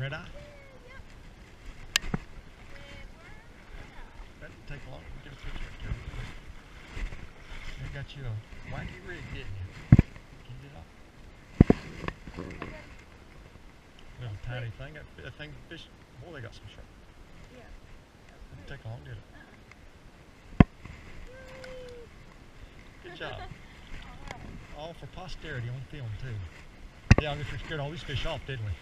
red eye? That didn't take long to get a picture right there. You got you a wacky rig, didn't you? Can you get off? Little tiny thing. That thing fish. Boy, they got some sharp. Yeah. Didn't take long, did it? Good job. All for posterity on film too. Yeah, I guess we scared all these fish off, didn't we?